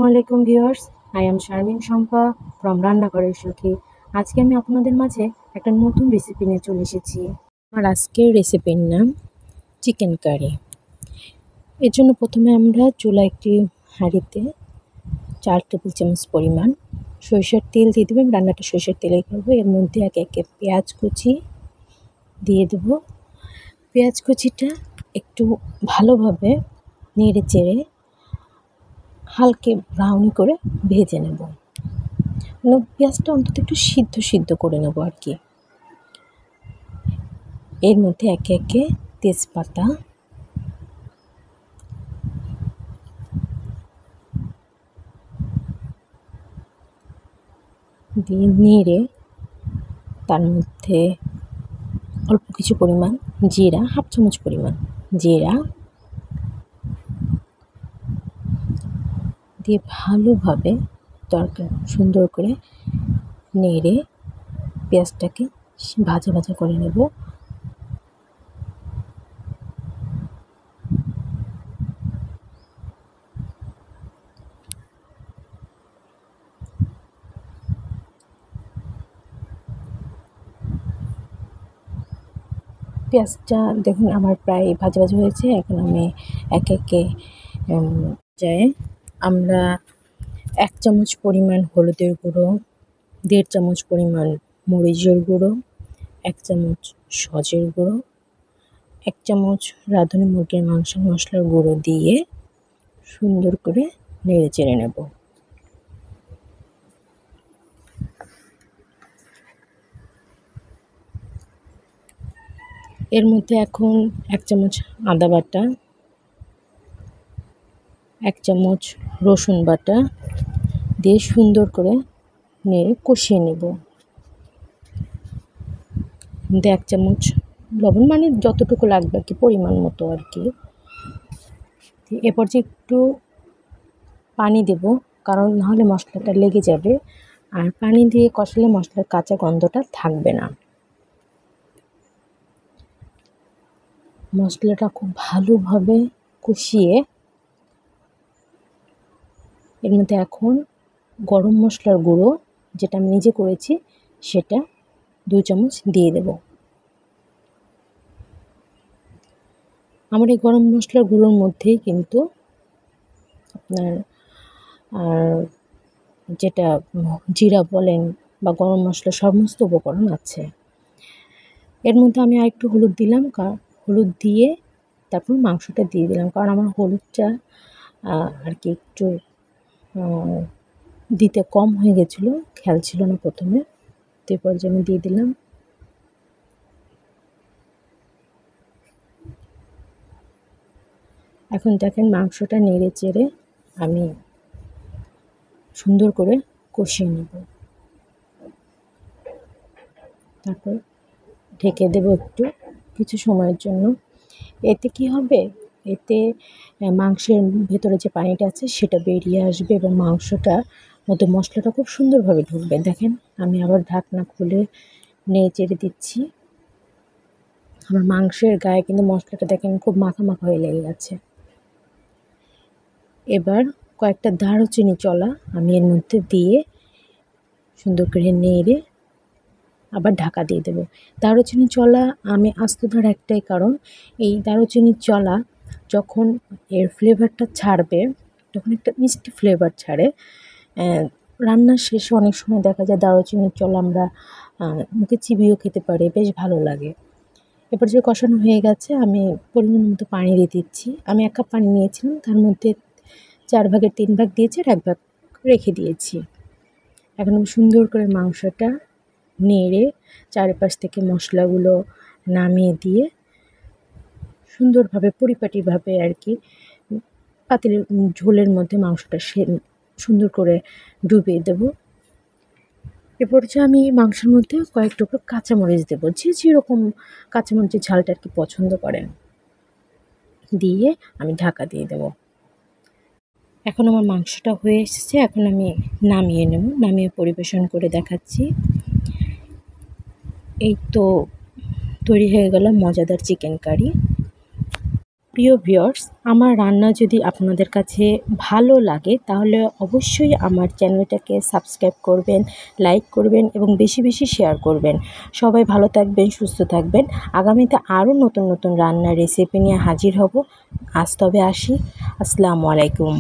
আলাইকুম viewers, I am Sharmin Shampa from রান্নাঘরের সখী। আজকে আমি আপনাদের মাঝে একটা নতুন রেসিপি নিয়ে চলে এসেছি। আমার আজকের রেসিপির নাম চিকেন কারি। এর জন্য প্রথমে আমরা চুলায় একটি হাঁড়িতে 4 টেবিল চামচ পরিমাণ সরিষার তেল দিয়ে দেবো। রান্নাটা সরিষার তেলেই করবো। এর মধ্যে একে একে পেঁয়াজ কুচি দিয়ে দেবো। পেঁয়াজ কুচিটা একটু ভালোভাবে নেড়ে চেড়ে হালকা ব্রাউনি করে ভেজে নেব। মানে পেঁয়াজটা অন্তত একটু সিদ্ধ করে নেব আর কি। এর মধ্যে একে একে তেজপাতা দিয়ে নেড়ে তার মধ্যে অল্প কিছু পরিমাণ জিরা, হাফ চামচ পরিমাণ জিরা দিয়ে ভালোভাবে তরকারি সুন্দর করে নেড়ে পেঁয়াজটাকে ভাজা ভাজা করে নেব। পেঁয়াজটা দেখুন আমার প্রায় ভাজা ভাজা হয়েছে। এখন আমি একে একে আমরা 1 চামচ পরিমাণ হলুদের গুঁড়ো, 1.5 চামচ পরিমাণ মরিচের গুঁড়ো, 1 চামচ সজের গুঁড়ো, 1 চামচ রাঁধুনি মুরগির মাংসের মশলার গুঁড়ো দিয়ে সুন্দর করে নেড়ে চেড়ে নেব। এর মধ্যে এখন 1 চামচ আদা বাটা, 1 চামচ রসুন বাটা দিয়ে সুন্দর করে নেড়ে কষিয়ে নেব। 1 চামচ লবণ, মানে যতটুকু লাগবে আর কি, পরিমাণ মতো আর কি। এরপর যে একটু পানি দেব, কারণ নাহলে মশলাটা লেগে যাবে, আর পানি দিয়ে কষালে মশলার কাঁচা গন্ধটা থাকবে না। মশলাটা খুব ভালোভাবে কষিয়ে এর মধ্যে এখন গরম মশলার গুঁড়ো, যেটা আমি নিজে করেছি, সেটা 2 চামচ দিয়ে দেব। আমার এই গরম মশলার গুঁড়োর মধ্যেই কিন্তু আপনার যেটা জিরা বলেন বা গরম মশলা সমস্ত উপকরণ আছে। এর মধ্যে আমি আরেকটু হলুদ দিলাম, হলুদ দিয়ে তারপর মাংসটা দিয়ে দিলাম, কারণ আমার হলুদটা আর কি একটু দিতে কম হয়ে গেছিলো, খেয়াল ছিল না প্রথমে। তারপর যে আমি দিয়ে দিলাম। এখন দেখেন মাংসটা নেড়ে চেড়ে আমি সুন্দর করে কষিয়ে নেব। তারপর ঢেকে দেব একটু কিছু সময়ের জন্য। এতে কি হবে, এতে মাংসের ভেতরে যে পানিটা আছে সেটা বেরিয়ে আসবে এবং মাংসটার মধ্যে মশলাটা খুব সুন্দরভাবে ঢুকবে। দেখেন আমি আবার ঢাকনা খুলে নেড়ে চেড়ে দিচ্ছি। আমার মাংসের গায়ে কিন্তু মশলাটা দেখেন খুব মাখা মাখা হয়ে লেগে গেছে। এবার কয়েকটা দারুচিনি চলা আমি এর মধ্যে দিয়ে সুন্দর করে নেড়ে আবার ঢাকা দিয়ে দেবো। দারুচিনি চলা আমি আস্ত ধরার একটাই কারণ, এই দারুচিনি চলা যখন এর ফ্লেভারটা ছাড়বে তখন একটা মিষ্টি ফ্লেভার ছাড়ে। রান্নার শেষে অনেক সময় দেখা যায় দারুচিনির চলা আমরা মুখে চিবিয়েও খেতে পারি, বেশ ভালো লাগে। এবার যে কষানো হয়ে গেছে, আমি পরিমাণ মতো পানি দিয়ে দিচ্ছি। আমি 1 কাপ পানি নিয়েছিলাম, তার মধ্যে 4 ভাগের 3 ভাগ দিয়েছি আর 1 ভাগ রেখে দিয়েছি। এখন আমি সুন্দর করে মাংসটা নেড়ে চারিপাশ থেকে মশলাগুলো নামিয়ে দিয়ে সুন্দরভাবে পরিপাটিভাবে আর কি পাতিলের ঝোলের মধ্যে মাংসটা সুন্দর করে ডুবিয়ে দেব। এরপর যে আমি মাংসের মধ্যে কয়েক টুকরো কাঁচামরিচ দেবো, যে যেরকম কাঁচামরিচের ঝালটা আর কি পছন্দ করেন, দিয়ে আমি ঢাকা দিয়ে দেব। এখন আমার মাংসটা হয়ে এসেছে, এখন আমি নামিয়ে নেব। নামিয়ে পরিবেশন করে দেখাচ্ছি। এই তো তৈরি হয়ে গেল মজাদার চিকেন কারি। প্রিয় ভিউয়ার্স, আমার রান্না যদি আপনাদের কাছে ভালো লাগে তাহলে অবশ্যই আমার চ্যানেলটাকে সাবস্ক্রাইব করবেন, লাইক করবেন এবং বেশি বেশি শেয়ার করবেন। সবাই ভালো থাকবেন, সুস্থ থাকবেন। আগামীতে আরও নতুন নতুন রান্নার রেসিপি নিয়ে হাজির হব। আজ তবে আসি। আসসালামু আলাইকুম।